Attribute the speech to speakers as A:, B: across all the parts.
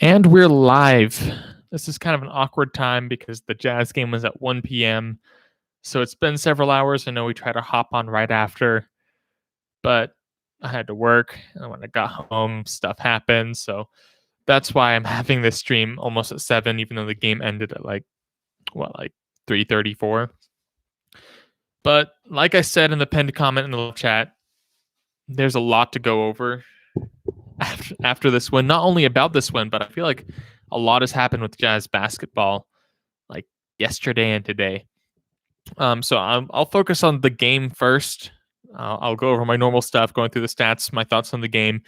A: And we're live. This is kind of an awkward time because the Jazz game was at 1 p.m. So it's been several hours. I know we tried to hop on right after, but I had to work. And when I got home, stuff happened. So that's why I'm having this stream almost at 7, even though the game ended at like 3:34. But like I said in the pinned comment in the chat, there's a lot to go over after this win. Not only about this win, but I feel like a lot has happened with Jazz basketball, like yesterday and today. So I'll focus on the game first. I'll go over my normal stuff, going through the stats, my thoughts on the game,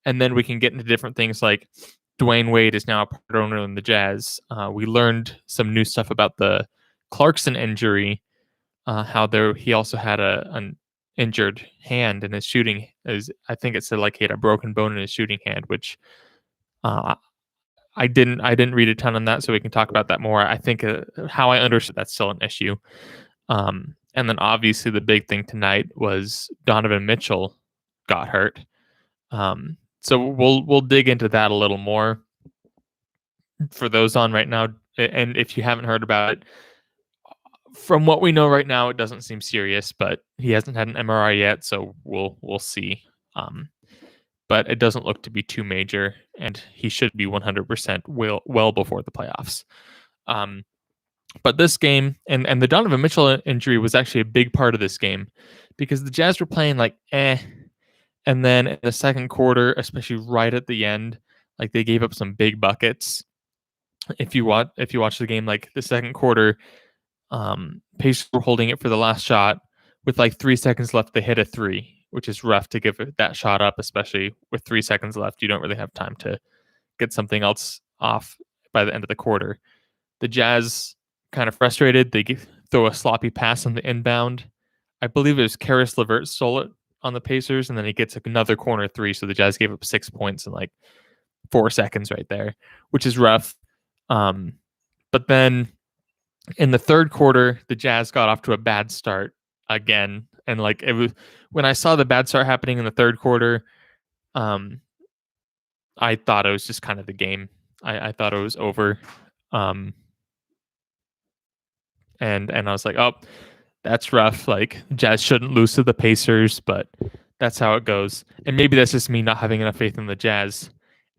A: and then we can get into different things like Dwyane Wade is now a part owner in the Jazz. We learned some new stuff about the Clarkson injury, how he also had an injured hand in his shooting. I think it said like he had a broken bone in his shooting hand, which I didn't read a ton on that, so we can talk about that more. I think how I understood that's still an issue. And then obviously the big thing tonight was Donovan Mitchell got hurt. So we'll dig into that a little more for those on right now. And if you haven't heard about it, from what we know right now, it doesn't seem serious, but he hasn't had an MRI yet, so we'll see. But it doesn't look to be too major, and he should be 100% well before the playoffs. But this game, and the Donovan Mitchell injury was actually a big part of this game because the Jazz were playing like and then in the second quarter, especially right at the end, like they gave up some big buckets. If you watch the game, like the second quarter, Pacers were holding it for the last shot with like 3 seconds left. They hit a three, which is rough to give that shot up, especially with 3 seconds left. You don't really have time to get something else off by the end of the quarter. The Jazz, kind of frustrated, they throw a sloppy pass on the inbound. I believe it was Karis LeVert stole it on the Pacers, and then he gets another corner three, so the Jazz gave up 6 points in like 4 seconds right there, which is rough. But then in the third quarter, the Jazz got off to a bad start again, and like it was when I saw the bad start happening in the third quarter, I thought it was just kind of the game. I thought it was over. And I was like, oh, that's rough. Like Jazz shouldn't lose to the Pacers, but that's how it goes. And maybe that's just me not having enough faith in the Jazz.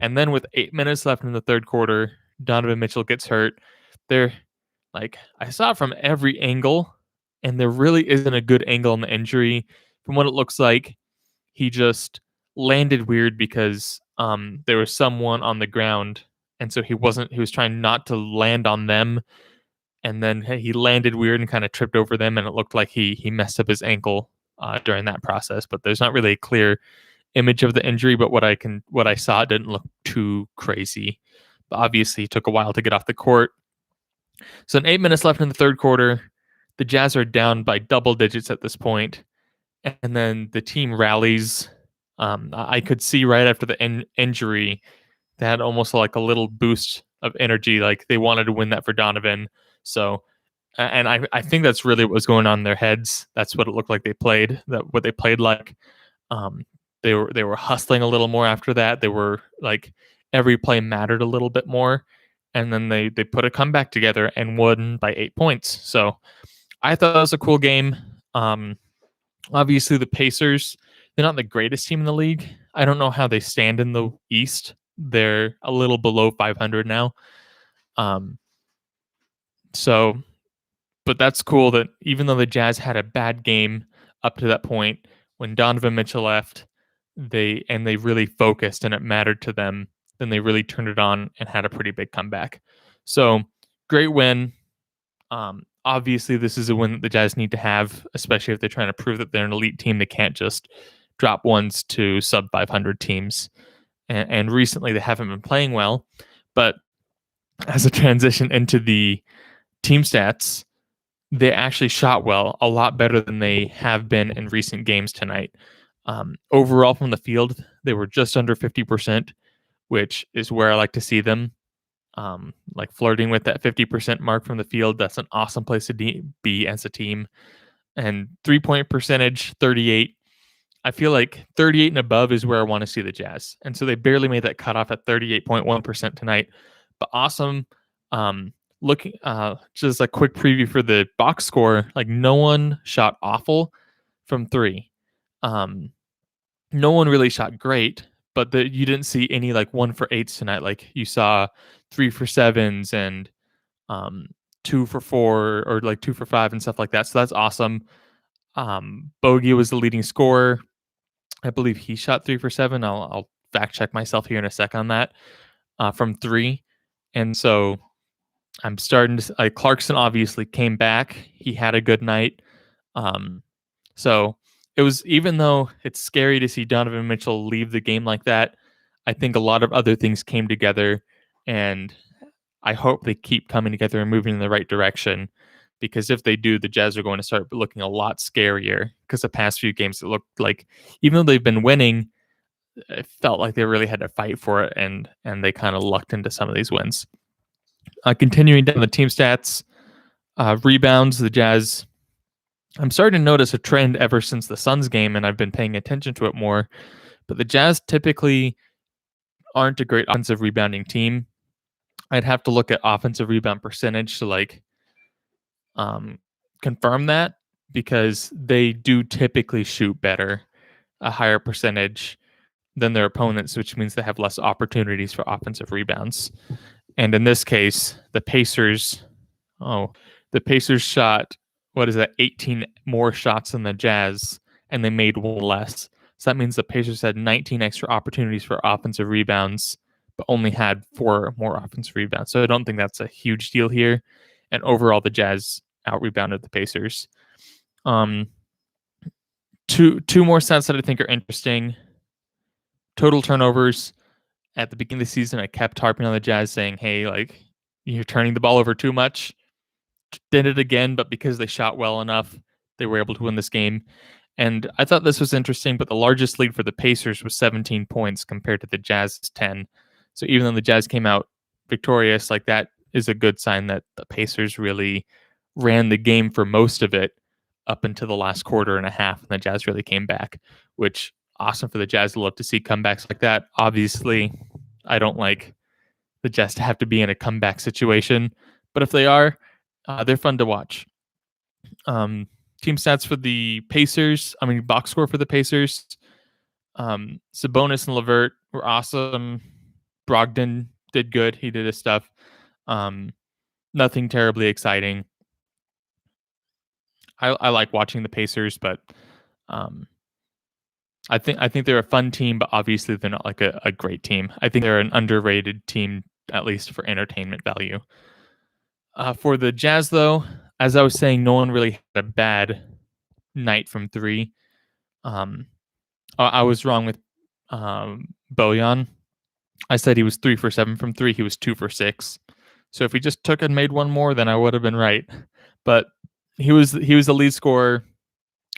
A: And then with 8 minutes left in the third quarter, Donovan Mitchell gets hurt. I saw it from every angle, and there really isn't a good angle on the injury. From what it looks like, he just landed weird because there was someone on the ground, and so he was trying not to land on them. And then he landed weird and kind of tripped over them, and it looked like he messed up his ankle during that process. But there's not really a clear image of the injury. But what I saw didn't look too crazy. But obviously, it took a while to get off the court. So, 8 minutes left in the third quarter, the Jazz are down by double digits at this point, and then the team rallies. I could see right after the injury, they had almost like a little boost of energy, like they wanted to win that for Donovan. So, and I think that's really what was going on in their heads. That's what it looked like they played. What they played like. They were hustling a little more after that. They were like every play mattered a little bit more, and then they put a comeback together and won by 8 points. So, I thought that was a cool game. Obviously, the Pacers, they're not the greatest team in the league. I don't know how they stand in the East. They're a little below 500 now. But that's cool that even though the Jazz had a bad game up to that point, when Donovan Mitchell left, they really focused and it mattered to them, then they really turned it on and had a pretty big comeback. So great win. Obviously, this is a win that the Jazz need to have, especially if they're trying to prove that they're an elite team. They can't just drop ones to sub 500 teams. And recently they haven't been playing well. But as a transition into the team stats, they actually shot well, a lot better than they have been in recent games tonight. Overall, from the field, they were just under 50%, which is where I like to see them. Like flirting with that 50% mark from the field. That's an awesome place to be as a team. And 3-point percentage, 38. I feel like 38 and above is where I want to see the Jazz. And so they barely made that cutoff at 38.1% tonight. But awesome. Looking just a quick preview for the box score, like no one shot awful from three. No one really shot great, but you didn't see any like 1 for 8s tonight. Like you saw 3 for 7s and 2 for 4 or like 2 for 5 and stuff like that. So that's awesome. Bogey was the leading scorer. I believe he shot 3 for 7. I'll fact check myself here in a sec on that from three. And so I'm starting to Clarkson obviously came back. He had a good night. So it was, even though it's scary to see Donovan Mitchell leave the game like that, I think a lot of other things came together, and I hope they keep coming together and moving in the right direction, because if they do, the Jazz are going to start looking a lot scarier, because the past few games, it looked like, even though they've been winning, it felt like they really had to fight for it, and they kind of lucked into some of these wins. Continuing down the team stats, rebounds, the Jazz, I'm starting to notice a trend ever since the Suns game, and I've been paying attention to it more, but the Jazz typically aren't a great offensive rebounding team. I'd have to look at offensive rebound percentage to confirm that, because they do typically shoot better, a higher percentage than their opponents, which means they have less opportunities for offensive rebounds. And in this case, the Pacers shot, 18 more shots than the Jazz, and they made one less. So that means the Pacers had 19 extra opportunities for offensive rebounds, but only had 4 more offensive rebounds. So I don't think that's a huge deal here. And overall, the Jazz out-rebounded the Pacers. Two more stats that I think are interesting. Total turnovers. At the beginning of the season, I kept harping on the Jazz, saying, hey, like, you're turning the ball over too much. Did it again, but because they shot well enough, they were able to win this game. And I thought this was interesting, but the largest lead for the Pacers was 17 points compared to the Jazz's 10. So even though the Jazz came out victorious, like, that is a good sign that the Pacers really ran the game for most of it up until the last quarter and a half, and the Jazz really came back, which awesome for the Jazz. I love to see comebacks like that. Obviously, I don't like the Jazz to have to be in a comeback situation, but if they are, they're fun to watch. Team stats for the Pacers, box score for the Pacers. Sabonis and LeVert were awesome. Brogdon did good. He did his stuff. Nothing terribly exciting. I like watching the Pacers, but I think they're a fun team, but obviously they're not like a great team. I think they're an underrated team, at least for entertainment value. For the Jazz, though, as I was saying, no one really had a bad night from three. I was wrong with Bojan. I said he was 3 for 7 from three. He was 2 for 6. So if he just took and made one more, then I would have been right. But he was the lead scorer.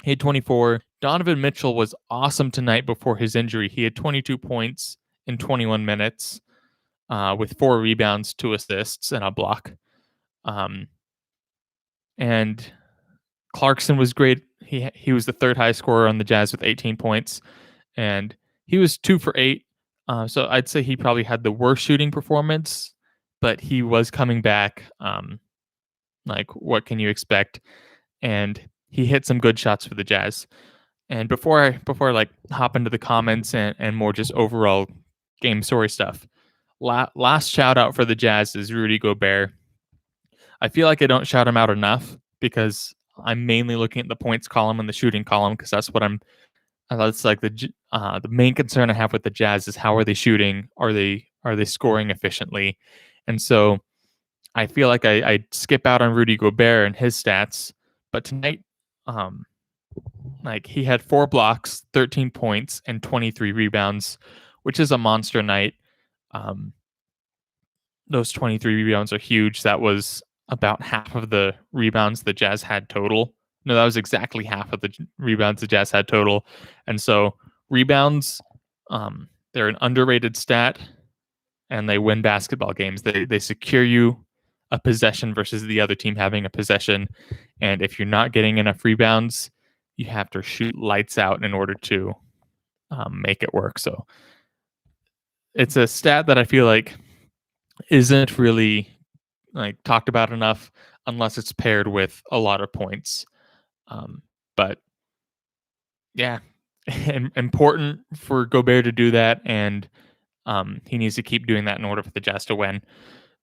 A: He had 24. Donovan Mitchell was awesome tonight before his injury. He had 22 points in 21 minutes with 4 rebounds, 2 assists, and a block. And Clarkson was great. He was the third highest scorer on the Jazz with 18 points, and he was 2 for 8. So I'd say he probably had the worst shooting performance, but he was coming back. Like, what can you expect? And he hit some good shots for the Jazz. And before I like hop into the comments and more just overall game story stuff, last shout out for the Jazz is Rudy Gobert. I feel like I don't shout him out enough, because I'm mainly looking at the points column and the shooting column, because that's what that's like the main concern I have with the Jazz is, how are they shooting? Are they scoring efficiently? And so I feel like I skip out on Rudy Gobert and his stats, but tonight, like, he had 4 blocks, 13 points, and 23 rebounds, which is a monster night. Those 23 rebounds are huge. That was about half of the rebounds the Jazz had total. No, that was exactly half of the rebounds the Jazz had total. And so rebounds, they're an underrated stat, and they win basketball games. They secure you a possession versus the other team having a possession. And if you're not getting enough rebounds, you have to shoot lights out in order to make it work. So it's a stat that I feel like isn't really like talked about enough unless it's paired with a lot of points. But yeah, important for Gobert to do that, and he needs to keep doing that in order for the Jazz to win.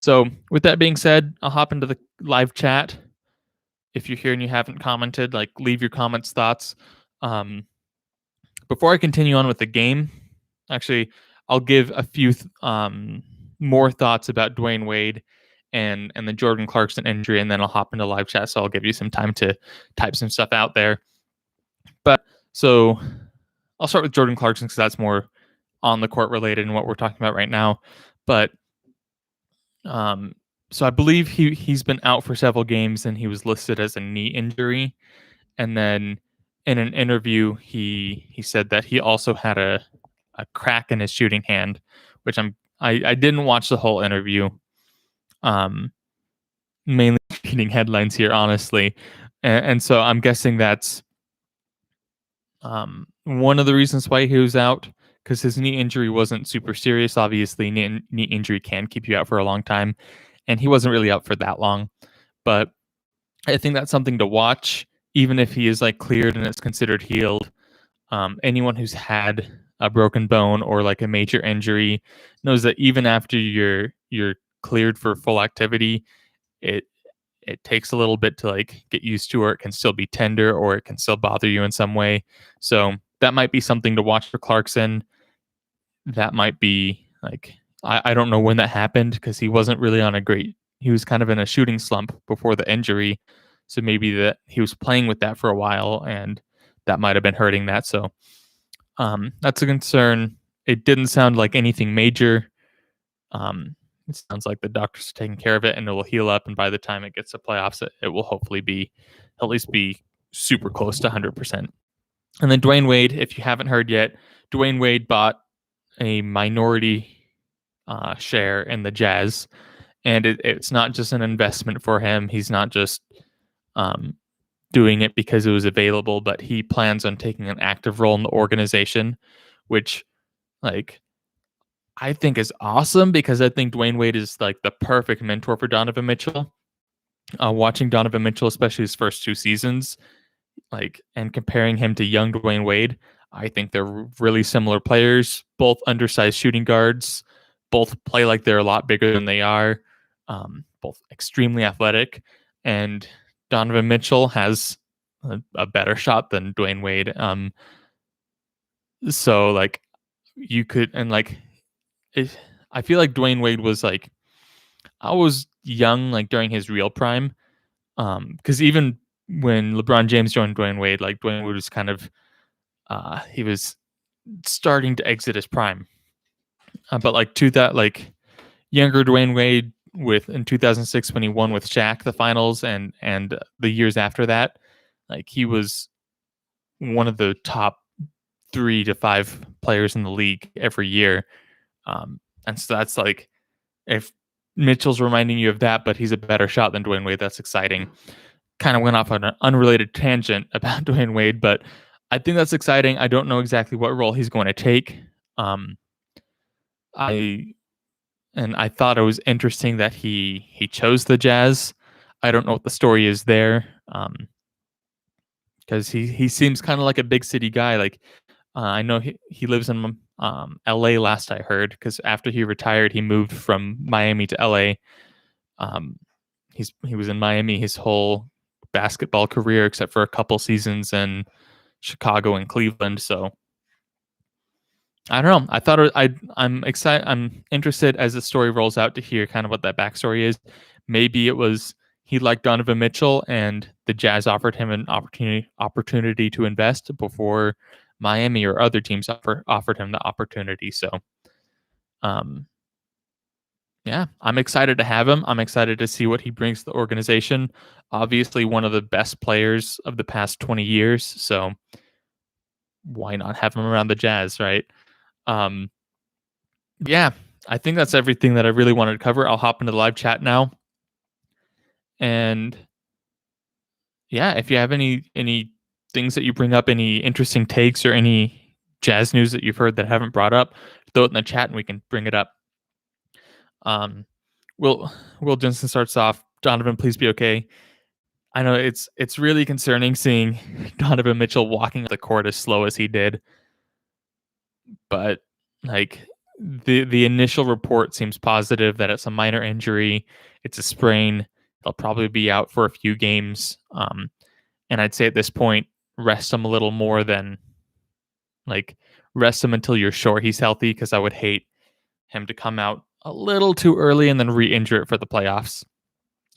A: So with that being said, I'll hop into the live chat. If you're here and you haven't commented, like leave your comments, thoughts. Um, Before I continue on with the game, actually, I'll give a few more thoughts about Dwyane Wade and the Jordan Clarkson injury, and then I'll hop into live chat. So I'll give you some time to type some stuff out there. But so I'll start with Jordan Clarkson because that's more on the court related and what we're talking about right now. But um, so I believe he's been out for several games, and he was listed as a knee injury. And then in an interview, he said that he also had a crack in his shooting hand, which I didn't watch the whole interview. Mainly reading headlines here, honestly, and so I'm guessing that's one of the reasons why he was out, because his knee injury wasn't super serious. Obviously, knee injury can keep you out for a long time, and he wasn't really out for that long. But I think that's something to watch, even if he is like cleared and it's considered healed. Anyone who's had a broken bone or like a major injury knows that even after you're cleared for full activity, it it takes a little bit to like get used to, or it can still be tender, or it can still bother you in some way. So that might be something to watch for Clarkson. That might be like, I don't know when that happened, because he wasn't really on a great, he was kind of in a shooting slump before the injury. So maybe that he was playing with that for a while, and that might have been hurting that. So that's a concern. It didn't sound like anything major. It sounds like the doctors are taking care of it, and it will heal up. And by the time it gets to playoffs, it will hopefully be at least be super close to 100%. And then Dwyane Wade, if you haven't heard yet, Dwyane Wade bought a minority share in the Jazz, and it's not just an investment for him. He's not just um, doing it because it was available, but he plans on taking an active role in the organization, which like I think is awesome, because I think Dwyane Wade is like the perfect mentor for Donovan Mitchell. Watching Donovan Mitchell, especially his first 2 seasons, like, and comparing him to young Dwyane Wade, I think they're really similar players, both undersized shooting guards, both play like they're a lot bigger than they are, both extremely athletic, and Donovan Mitchell has a better shot than Dwyane Wade. So like you could, and like I feel like Dwyane Wade was like, I was young like during his real prime, because even when LeBron James joined Dwyane Wade, like Dwyane Wade was kind of he was starting to exit his prime. But like to that, like younger Dwyane Wade with in 2006 when he won with Shaq the finals, and the years after that, like he was one of the top 3 to 5 players in the league every year. And so that's like, if Mitchell's reminding you of that, but he's a better shot than Dwyane Wade, that's exciting. Kind of went off on an unrelated tangent about Dwyane Wade, but I think that's exciting. I don't know exactly what role he's going to take. Um, I I thought it was interesting that he chose the Jazz. I don't know what the story is there, because he seems kind of like a big city guy. Like I know he lives in L.A. last I heard, because after he retired, he moved from Miami to L.A. Um, he was in Miami his whole basketball career, except for a couple seasons in Chicago and Cleveland. So I don't know. I thought I'm excited. I'm interested as the story rolls out to hear kind of what that backstory is. Maybe it was he liked Donovan Mitchell, and the Jazz offered him an opportunity to invest before Miami or other teams offered him the opportunity. So, um, yeah, I'm excited to have him. I'm excited to see what he brings to the organization. Obviously, one of the best players of the past 20 years. So why not have him around the Jazz, right? Um, yeah, I think that's everything that I really wanted to cover. I'll hop into the live chat now. And yeah, if you have any things that you bring up, any interesting takes or any Jazz news that you've heard that I haven't brought up, throw it in the chat and we can bring it up. Will Jensen starts off. Donovan, please be okay. I know it's really concerning seeing Donovan Mitchell walking the court as slow as he did, but like the initial report seems positive that it's a minor injury. It's a sprain. He'll probably be out for a few games. And I'd say at this point, rest him a little more than rest him until you're sure he's healthy, because I would hate him to come out a little too early and then re-injure it for the playoffs.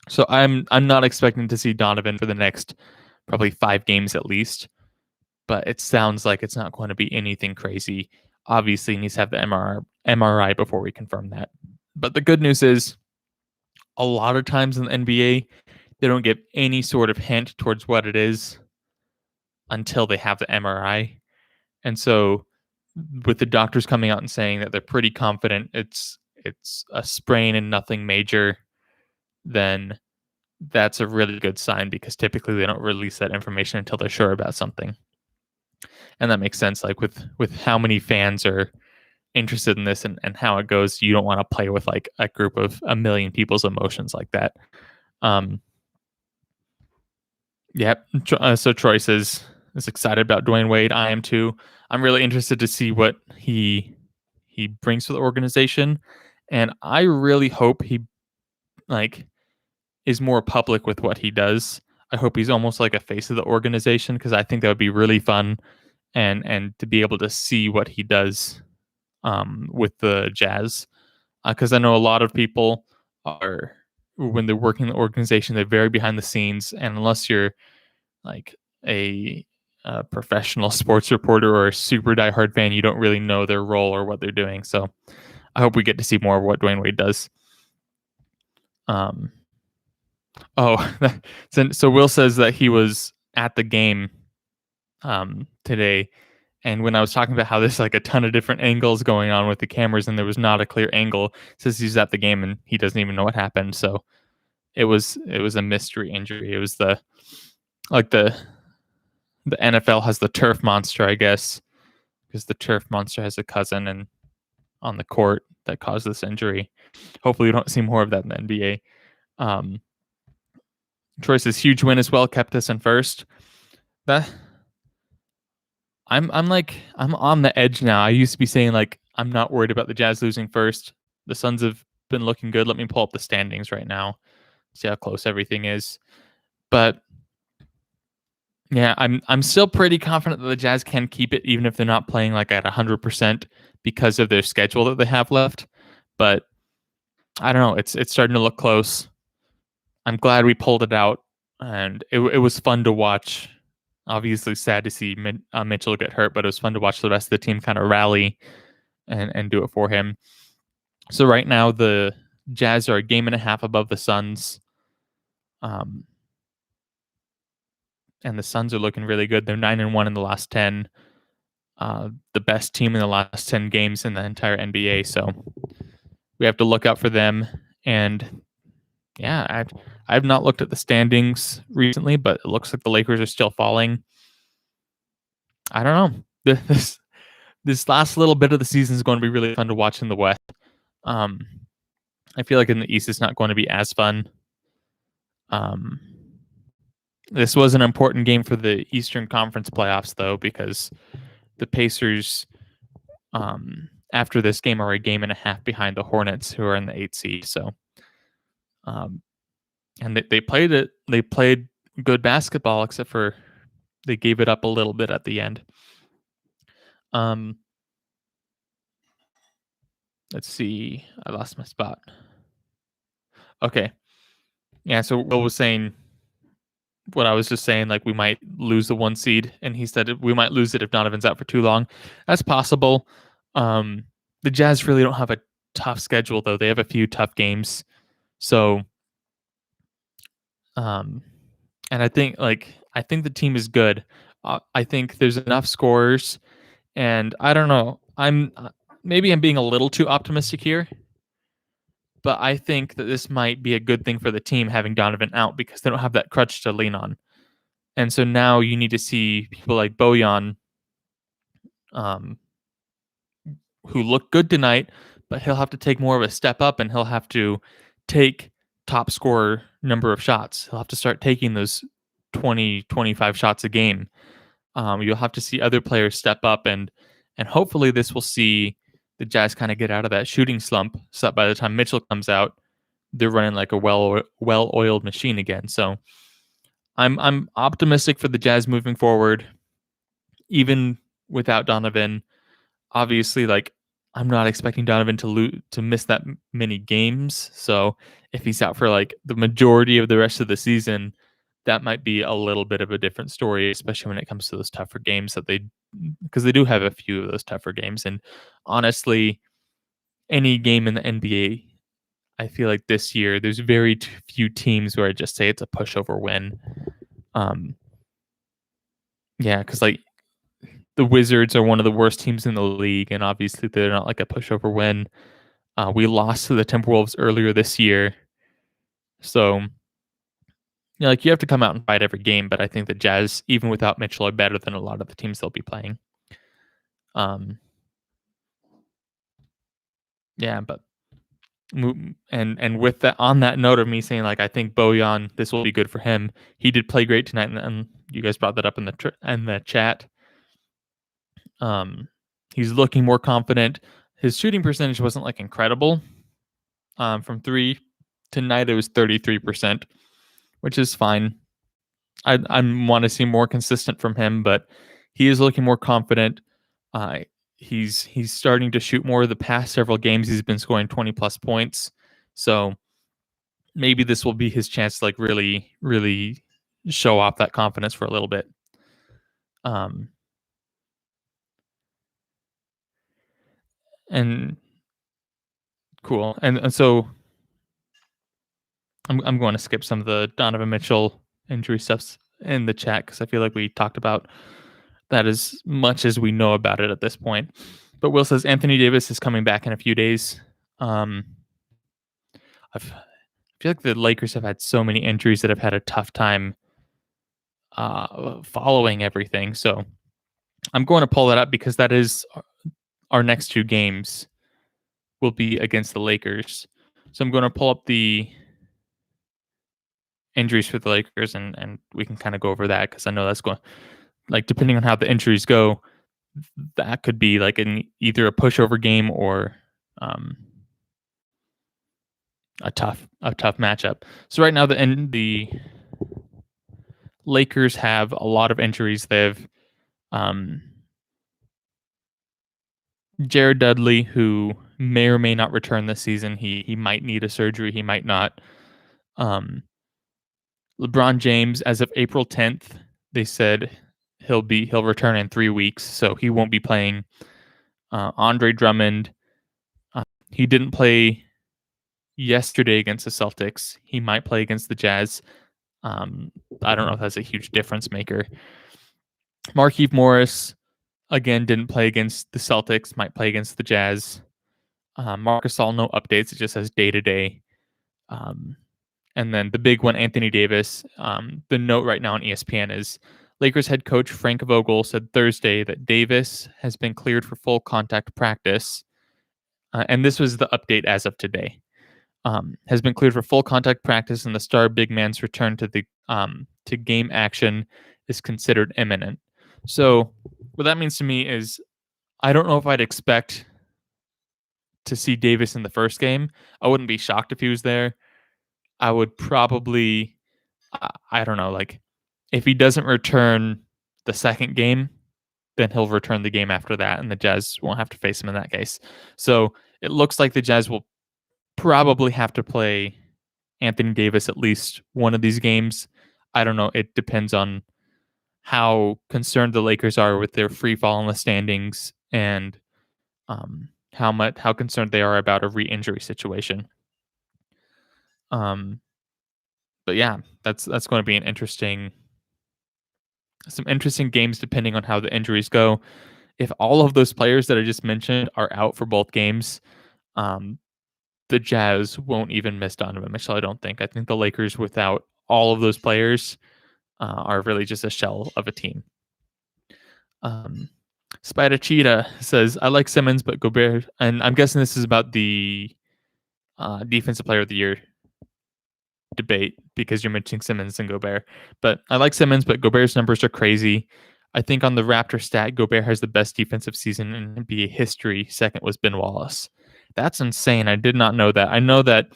A: So I'm not expecting to see Donovan for the next probably 5 games at least, but it sounds like it's not going to be anything crazy. Obviously, he needs to have the MRI before we confirm that. But the good news is, a lot of times in the NBA, they don't give any sort of hint towards what it is until they have the MRI. And so with the doctors coming out and saying that they're pretty confident it's a sprain and nothing major, then that's a really good sign, because typically they don't release that information until they're sure about something. And that makes sense. Like with how many fans are interested in this and how it goes, you don't want to play with like a group of 1 million people's emotions like that. Yep. So Troy is excited about Dwyane Wade. I am too. I'm really interested to see what he brings to the organization, and I really hope he is more public with what he does. I hope he's almost like a face of the organization, because I think that would be really fun, and to be able to see what he does with the Jazz, because I know a lot of people are, when they're working in the organization, they're very behind the scenes, and unless you're like a professional sports reporter or a super diehard fan, you don't really know their role or what they're doing. So I hope we get to see more of what Dwyane Wade does. So Will says that he was at the game today, and when I was talking about how there's like a ton of different angles going on with the cameras and there was not a clear angle, says he's at the game and he doesn't even know what happened. So it was a mystery injury. It was the NFL has the turf monster, I guess, because the turf monster has a cousin and on the court that caused this injury. Hopefully we don't see more of that in the NBA. Troy's huge win as well kept us in first. I'm on the edge now. I used to be saying like I'm not worried about the Jazz losing first. The Suns have been looking good. Let me pull up the standings right now, see how close everything is. But yeah, I'm still pretty confident that the Jazz can keep it, even if they're not playing like at 100% because of their schedule that they have left. But I don't know. It's starting to look close. I'm glad we pulled it out, and it was fun to watch. Obviously, sad to see Mitchell get hurt, but it was fun to watch the rest of the team kind of rally and do it for him. So right now, the Jazz are a game and a half above the Suns. And the Suns are looking really good. They're 9-1 in the last 10. The best team in the last 10 games in the entire NBA. So we have to look out for them. And yeah, I've not looked at the standings recently, but it looks like the Lakers are still falling. I don't know. This last little bit of the season is going to be really fun to watch in the West. I feel like in the East it's not going to be as fun. This was an important game for the Eastern Conference playoffs, though, because the Pacers, after this game, are a game and a half behind the Hornets, who are in the 8th seed. So, and they played it. They played good basketball, except for they gave it up a little bit at the end. Let's see. I lost my spot. Okay. Yeah, so Will was saying what I was just saying, like we might lose the 1 seed, and he said we might lose it if Donovan's out for too long. That's possible. The Jazz really don't have a tough schedule, though. They have a few tough games. So, and I think the team is good. I think there's enough scorers, and I don't know. I'm being a little too optimistic here, but I think that this might be a good thing for the team having Donovan out, because they don't have that crutch to lean on. And so now you need to see people like Bojan um, who looked good tonight, but he'll have to take more of a step up and he'll have to take top scorer number of shots. He'll have to start taking those 20, 25 shots a game. You'll have to see other players step up and hopefully this will see the Jazz kind of get out of that shooting slump so that by the time Mitchell comes out, they're running like a well-oiled machine again. So I'm optimistic for the Jazz moving forward, even without Donovan. Obviously, like I'm not expecting Donovan to miss that many games. So if he's out for like the majority of the rest of the season, that might be a little bit of a different story, especially when it comes to those tougher games because they do have a few of those tougher games. And honestly, any game in the NBA, I feel like this year there's very few teams where I just say it's a pushover win. Um, yeah, because like the Wizards are one of the worst teams in the league, and obviously they're not like a pushover win. We lost to the Timberwolves earlier this year, so like you have to come out and fight every game. But I think the Jazz, even without Mitchell, are better than a lot of the teams they'll be playing. Yeah, but and with that, on that note of me saying like I think Bojan, this will be good for him. He did play great tonight, and you guys brought that up in the chat. He's looking more confident. His shooting percentage wasn't like incredible. From three tonight, it was 33%, which is fine. I want to see more consistent from him, but he is looking more confident. He's starting to shoot more. The past several games, he's been scoring 20 plus points. So maybe this will be his chance to like really, really show off that confidence for a little bit. And cool. And so I'm going to skip some of the Donovan Mitchell injury stuffs in the chat because I feel like we talked about that as much as we know about it at this point. But Will says Anthony Davis is coming back in a few days. I feel like the Lakers have had so many injuries that have had a tough time following everything. So I'm going to pull that up because that is our next two games will be against the Lakers. So I'm going to pull up the injuries for the Lakers and we can kind of go over that because I know that's going like depending on how the injuries go, that could be like either a pushover game or a tough matchup. So right now the Lakers have a lot of injuries. They have Jared Dudley, who may or may not return this season. He might need a surgery. He might not. LeBron James, as of April 10th, they said he'll return in 3 weeks, so he won't be playing. Andre Drummond, he didn't play yesterday against the Celtics. He might play against the Jazz. I don't know if that's a huge difference maker. Markieff Morris, again, didn't play against the Celtics, might play against the Jazz. Marc Gasol, no updates. It just says day-to-day. And then the big one, Anthony Davis. The note right now on ESPN is Lakers head coach Frank Vogel said Thursday that Davis has been cleared for full contact practice. And this was the update as of today. Has been cleared for full contact practice, and the star big man's return to the to game action is considered imminent. So what that means to me is I don't know if I'd expect to see Davis in the first game. I wouldn't be shocked if he was there. I would probably, I don't know, like if he doesn't return the second game, then he'll return the game after that, and the Jazz won't have to face him in that case. So it looks like the Jazz will probably have to play Anthony Davis at least one of these games. I don't know. It depends on how concerned the Lakers are with their free fall in the standings and how concerned they are about a re-injury situation. But yeah, that's going to be some interesting games depending on how the injuries go. If all of those players that I just mentioned are out for both games, the Jazz won't even miss Donovan Mitchell. I don't think. I think the Lakers without all of those players are really just a shell of a team. Spider Cheetah says, I like Simmons, but Gobert, and I'm guessing this is about the defensive player of the year debate because you're mentioning Simmons and Gobert. But I like Simmons, but Gobert's numbers are crazy. I think on the Raptor stat, Gobert has the best defensive season in NBA history. Second was Ben Wallace. That's insane. I did not know that. I know that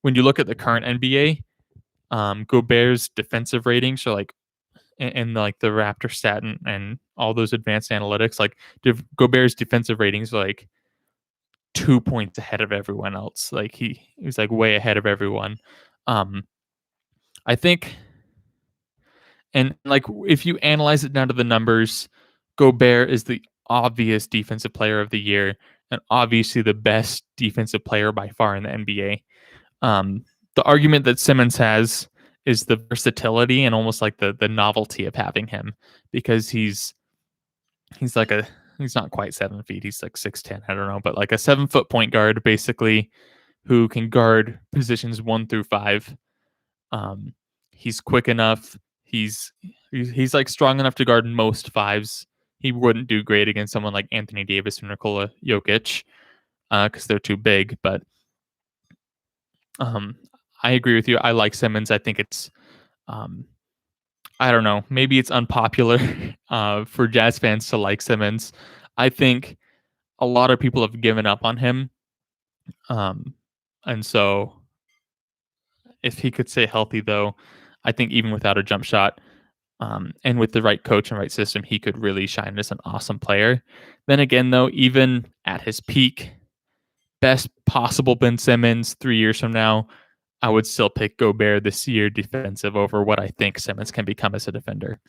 A: when you look at the current NBA, Gobert's defensive ratings are like, and like the Raptor stat and all those advanced analytics, like Gobert's defensive ratings are like 2 points ahead of everyone else. Like he's like way ahead of everyone. Um, I think, and like if you analyze it down to the numbers, Gobert is the obvious defensive player of the year and obviously the best defensive player by far in the NBA. The argument that Simmons has is the versatility and almost like the novelty of having him because he's like he's not quite 7 feet. He's like 6'10". I don't know, but like a 7 foot point guard basically who can guard positions 1 through 5. He's quick enough. He's like strong enough to guard most fives. He wouldn't do great against someone like Anthony Davis or Nikola Jokic because they're too big. But I agree with you. I like Simmons. I think it's I don't know. Maybe it's unpopular for Jazz fans to like Simmons. I think a lot of people have given up on him. And so if he could stay healthy, though, I think even without a jump shot and with the right coach and right system, he could really shine as an awesome player. Then again, though, even at his peak, best possible Ben Simmons 3 years from now, I would still pick Gobert this year defensive over what I think Simmons can become as a defender.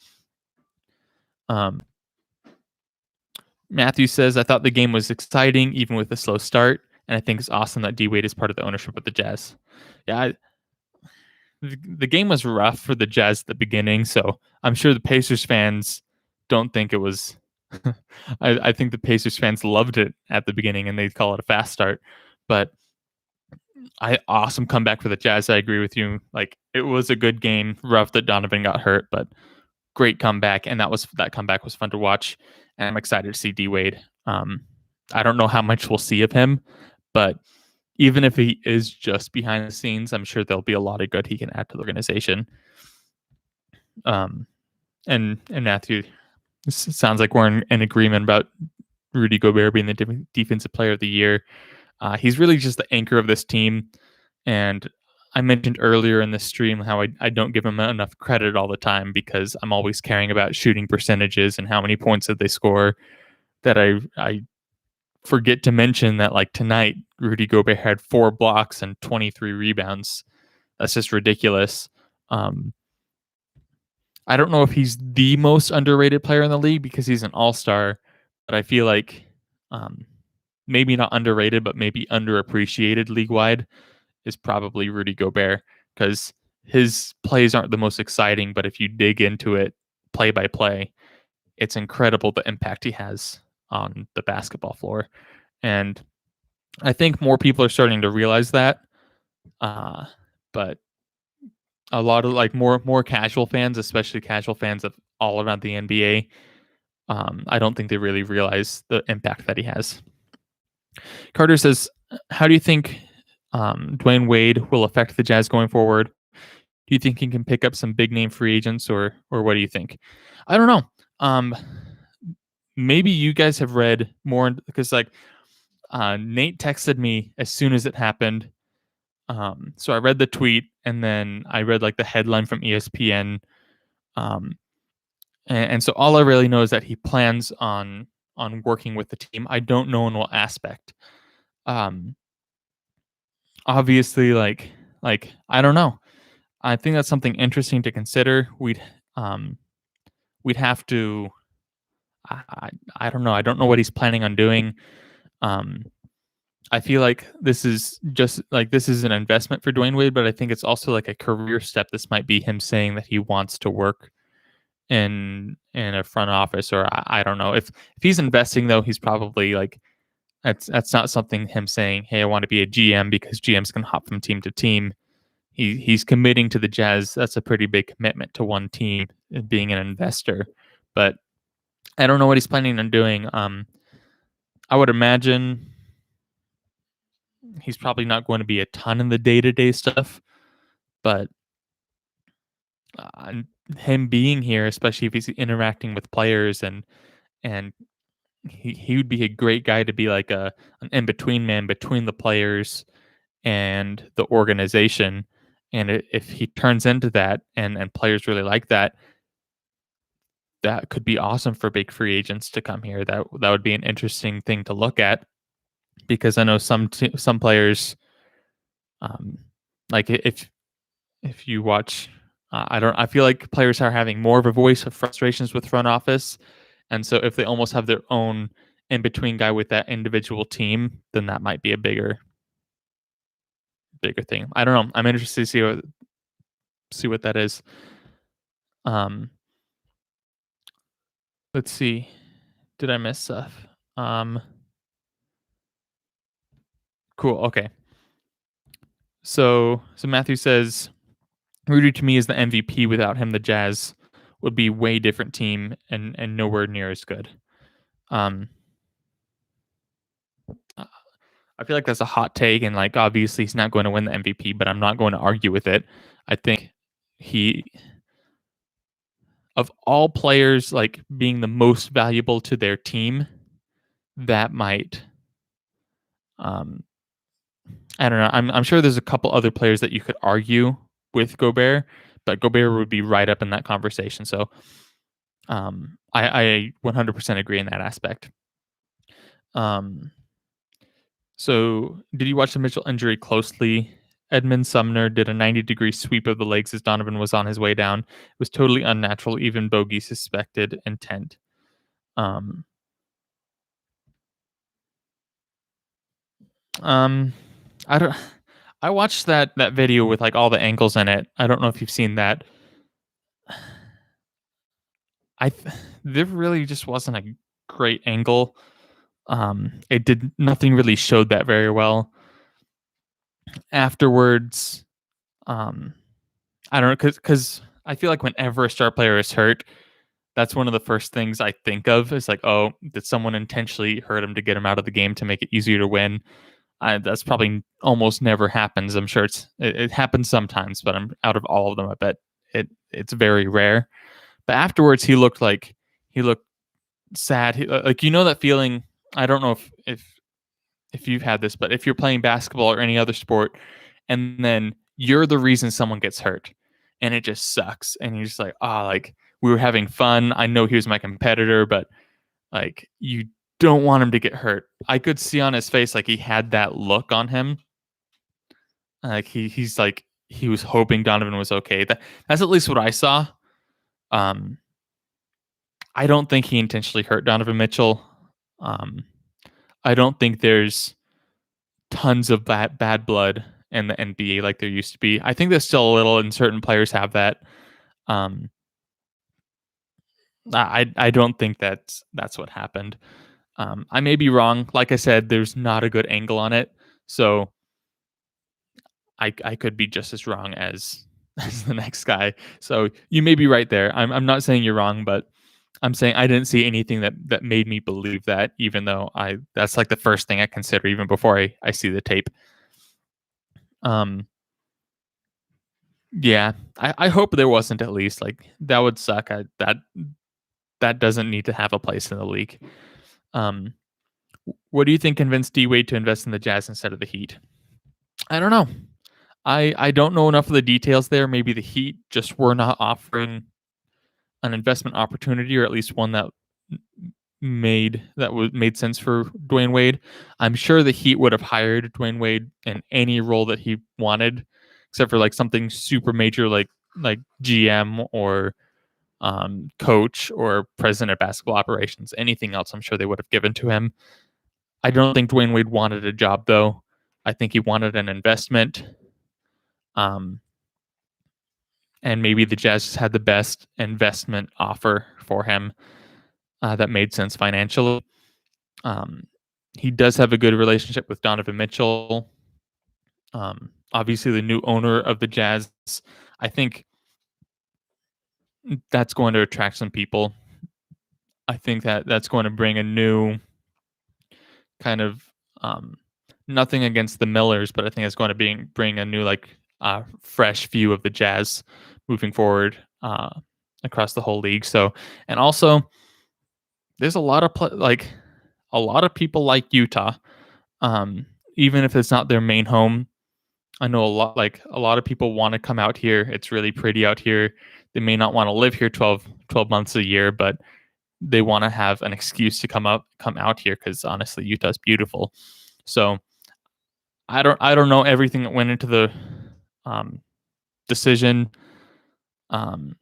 A: Matthew says, I thought the game was exciting, even with a slow start, and I think it's awesome that D Wade is part of the ownership of the Jazz. Yeah, the game was rough for the Jazz at the beginning, so I'm sure the Pacers fans don't think it was. I think the Pacers fans loved it at the beginning, and they call it a fast start. But awesome comeback for the Jazz. I agree with you. Like it was a good game. Rough that Donovan got hurt, but great comeback, and that comeback was fun to watch. And I'm excited to see D Wade. I don't know how much we'll see of him, but even if he is just behind the scenes, I'm sure there'll be a lot of good he can add to the organization. And Matthew, it sounds like we're in agreement about Rudy Gobert being the defensive player of the year. He's really just the anchor of this team. And I mentioned earlier in this stream how I don't give him enough credit all the time because I'm always caring about shooting percentages and how many points did they score, that I forget to mention that like tonight, Rudy Gobert had 4 blocks and 23 rebounds. That's just ridiculous. I don't know if he's the most underrated player in the league because he's an all-star, but I feel like maybe not underrated, but maybe underappreciated league-wide is probably Rudy Gobert because his plays aren't the most exciting, but if you dig into it play by play, it's incredible the impact he has on the basketball floor. And I think more people are starting to realize that. But a lot of like more casual fans, especially casual fans of all around the NBA, I don't think they really realize the impact that he has. Carter says, how do you think Dwyane Wade will affect the Jazz going forward? Do you think he can pick up some big name free agents or what do you think? I don't know. Maybe you guys have read more because like Nate texted me as soon as it happened. So I read the tweet and then I read like the headline from ESPN. And so all I really know is that he plans on working with the team. I don't know in what aspect. Obviously, like I don't know. I think that's something interesting to consider. We'd have to. I don't know. I don't know what he's planning on doing. I feel like this is an investment for Dwyane Wade, but I think it's also like a career step. This might be him saying that he wants to work in a front office, or I don't know. If he's investing though, he's probably like that's not something him saying, "Hey, I want to be a GM," because GMs can hop from team to team. He's committing to the Jazz. That's a pretty big commitment to one team, being an investor. But I don't know what he's planning on doing. I would imagine he's probably not going to be a ton in the day-to-day stuff, but uh, him being here, especially if he's interacting with players and he would be a great guy to be like an in-between man between the players and the organization. And if he turns into that and players really like that, that could be awesome for big free agents to come here. That would be an interesting thing to look at because I know some players, um, like if you watch, I feel like players are having more of a voice of frustrations with front office, and so if they almost have their own in between guy with that individual team, then that might be a bigger thing. I don't know. I'm interested to see what that is. Um, let's see. Did I miss stuff? Cool. Okay. So Matthew says Rudy to me is the MVP. Without him, the Jazz would be way different team and nowhere near as good. Um, I feel like that's a hot take, and like obviously he's not going to win the MVP, but I'm not going to argue with it. I think he, of all players, like being the most valuable to their team, that might, um, I don't know. I'm sure there's a couple other players that you could argue with Gobert, but Gobert would be right up in that conversation. So I 100% agree in that aspect. Um, so did you watch the Mitchell injury closely? Edmund Sumner did a 90-degree sweep of the legs as Donovan was on his way down. It was totally unnatural. Even Bogey suspected intent. Um, um, I don't. I watched that video with like all the angles in it. I don't know if you've seen that. There really just wasn't a great angle. It did nothing really showed that very well. Afterwards, um, I don't know because I feel like whenever a star player is hurt, that's one of the first things I think of is like, oh, did someone intentionally hurt him to get him out of the game to make it easier to win? That's probably almost never happens. I'm sure it happens sometimes, but I'm out of all of them. I bet it's very rare. But afterwards, he looked sad. Like that feeling. I don't know if you've had this, but if you're playing basketball or any other sport, and then you're the reason someone gets hurt, and it just sucks, and you're just like, like we were having fun. I know he was my competitor, but like you don't want him to get hurt. I could see on his face like he had that look on him, like he's like he was hoping Donovan was okay. That's at least what I saw. Um, I don't think he intentionally hurt Donovan Mitchell. Um, I don't think there's tons of bad blood in the NBA like there used to be. I think there's still a little, and certain players have that. Um, I don't think that's what happened. I may be wrong. Like I said, there's not a good angle on it, so I could be just as wrong as as the next guy. So you may be right there. I'm not saying you're wrong, but I'm saying I didn't see anything that made me believe that, even though that's like the first thing I consider even before I see the tape. Um, yeah, I hope there wasn't at least like that would suck. That doesn't need to have a place in the league. Um, what do you think convinced D Wade to invest in the Jazz instead of the Heat? I don't know. I don't know enough of the details there. Maybe the Heat just were not offering an investment opportunity, or at least one that made sense for Dwyane Wade. I'm sure the Heat would have hired Dwyane Wade in any role that he wanted, except for like something super major like GM or coach or president of basketball operations. Anything else, I'm sure they would have given to him. I don't think Dwyane Wade wanted a job though. I think he wanted an investment. Um, and maybe the Jazz just had the best investment offer for him that made sense financially. Um, he does have a good relationship with Donovan Mitchell. Obviously, the new owner of the Jazz, I think that's going to attract some people. I think that that's going to bring a new kind of um, nothing against the Millers, but I think it's going to bring a new fresh view of the Jazz moving forward across the whole league. So, and also there's a lot of a lot of people like Utah, um, even if it's not their main home. I know a lot of people want to come out here. It's really pretty out here. They may not want to live here 12 months a year, but they want to have an excuse to come out here because honestly, Utah's beautiful. So I don't know everything that went into the um, decision. Um,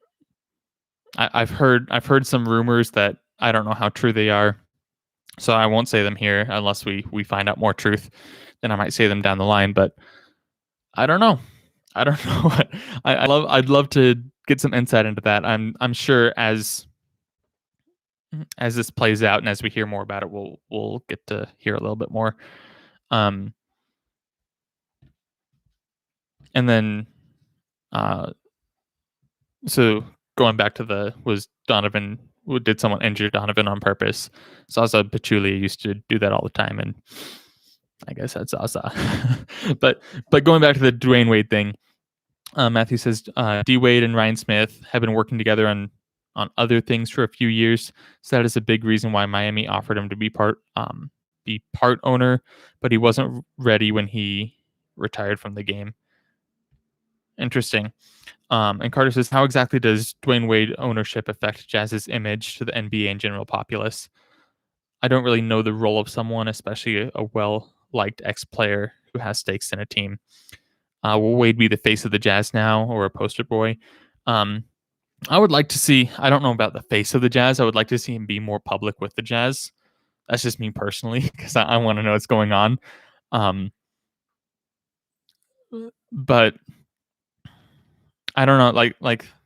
A: I've heard some rumors that I don't know how true they are, so I won't say them here unless we find out more truth. Then I might say them down the line, but I don't know. I don't know what I'd love to get some insight into that. I'm sure as this plays out and as we hear more about it, we'll get to hear a little bit more. Um, and then, uh, so going back to was Donovan? Did someone injure Donovan on purpose? Zaza Pachulia used to do that all the time, and I guess that's Zaza. but going back to the Dwyane Wade thing, Matthew says D Wade and Ryan Smith have been working together on other things for a few years, so that is a big reason why Miami offered him to be part owner, but he wasn't ready when he retired from the game. Interesting. And Carter says, how exactly does Dwyane Wade ownership affect Jazz's image to the NBA and general populace? I don't really know the role of someone, especially a well-liked ex-player who has stakes in a team. Will Wade be the face of the Jazz now or a poster boy? I would like to see, I don't know about the face of the Jazz. I would like to see him be more public with the Jazz. That's just me personally, because I want to know what's going on. But I don't know,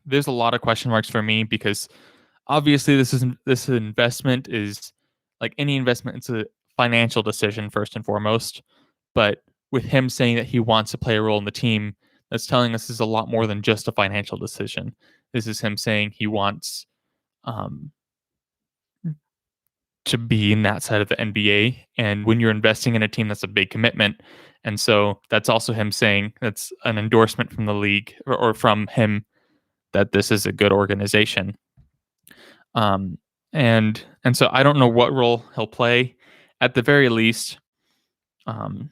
A: there's a lot of question marks for me because obviously this investment is like any investment, it's a financial decision first and foremost. But with him saying that he wants to play a role in the team, that's telling us this is a lot more than just a financial decision. This is him saying he wants to be in that side of the NBA. And when you're investing in a team, that's a big commitment. And so that's also him saying that's an endorsement from the league or from him that this is a good organization. And so I don't know what role he'll play. At the very least, Dwyane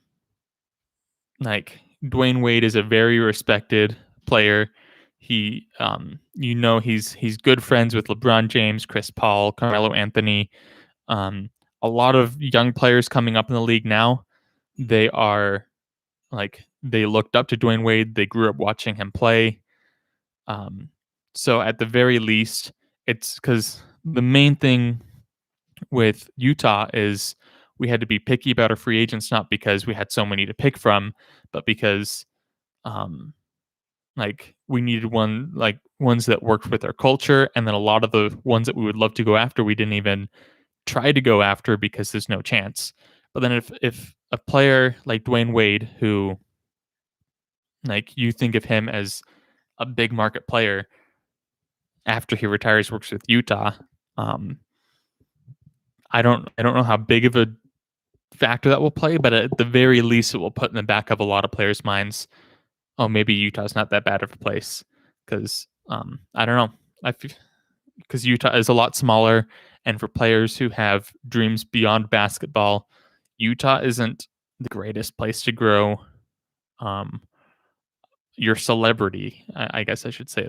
A: Wade is a very respected player. He, he's good friends with LeBron James, Chris Paul, Carmelo Anthony. A lot of young players coming up in the league now, they are they looked up to Dwyane Wade. They grew up watching him play. So at the very least, it's because the main thing with Utah is we had to be picky about our free agents, not because we had so many to pick from, but because we needed ones that worked with our culture. And then a lot of the ones that we would love to go after, we didn't even try to go after because there's no chance. But then if a player like Dwyane Wade, who you think of him as a big market player, after he retires, works with Utah, I don't know how big of a factor that will play, but at the very least, it will put in the back of a lot of players' minds, oh, maybe Utah's not that bad of a place. Because I don't know, because Utah is a lot smaller, and for players who have dreams beyond basketball, Utah isn't the greatest place to grow your celebrity. I guess I should say,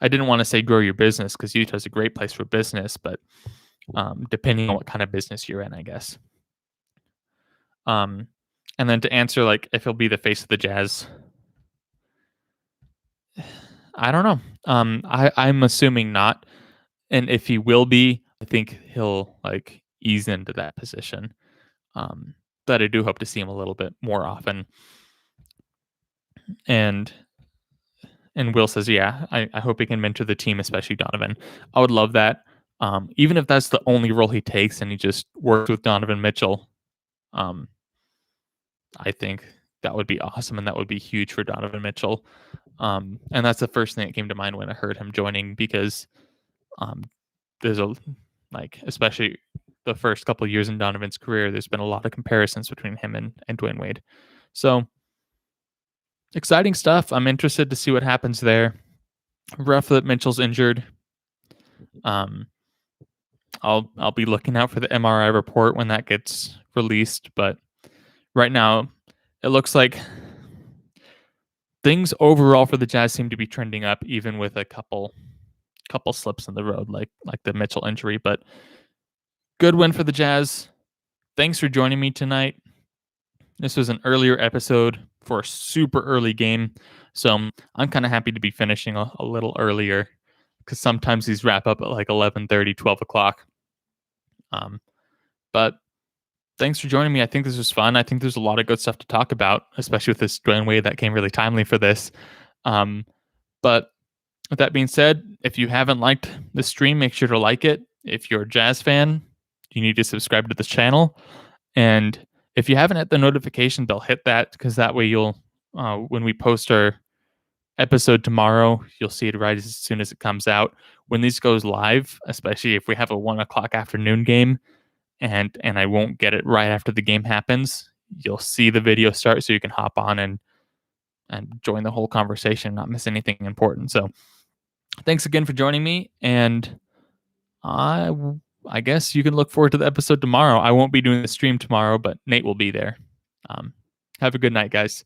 A: I didn't want to say grow your business because Utah's a great place for business, but depending on what kind of business you're in, I guess. And then to answer if he'll be the face of the Jazz, I don't know. I'm assuming not, and if he will be, I think he'll ease into that position. But I do hope to see him a little bit more often. And Will says, yeah, I hope he can mentor the team, especially Donovan. I would love that. Even if that's the only role he takes and he just works with Donovan Mitchell, I think that would be awesome, and that would be huge for Donovan Mitchell. And that's the first thing that came to mind when I heard him joining, because there's Like, especially the first couple of years in Donovan's career, there's been a lot of comparisons between him and Dwyane Wade. So exciting stuff. I'm interested to see what happens there. Rough that Mitchell's injured. I'll be looking out for the MRI report when that gets released. But right now, it looks like things overall for the Jazz seem to be trending up, even with a couple slips in the road, like the Mitchell injury. But good win for the Jazz. Thanks for joining me tonight. This was an earlier episode for a super early game, so I'm kind of happy to be finishing a little earlier, because sometimes these wrap up at like 11:30, 12 o'clock. But thanks for joining me. I think this was fun. I think there's a lot of good stuff to talk about, especially with this Dwyane Wade that came really timely for this. But with that being said, if you haven't liked the stream, make sure to like it. If you're a Jazz fan, you need to subscribe to this channel. And if you haven't hit the notification bell, hit that, because that way you'll, when we post our episode tomorrow, you'll see it right as soon as it comes out. When this goes live, especially if we have a 1 o'clock afternoon game, and I won't get it right after the game happens, you'll see the video start, so you can hop on and join the whole conversation, not miss anything important. So thanks again for joining me, and I guess you can look forward to the episode tomorrow. I won't be doing the stream tomorrow, but Nate will be there. Have a good night, guys.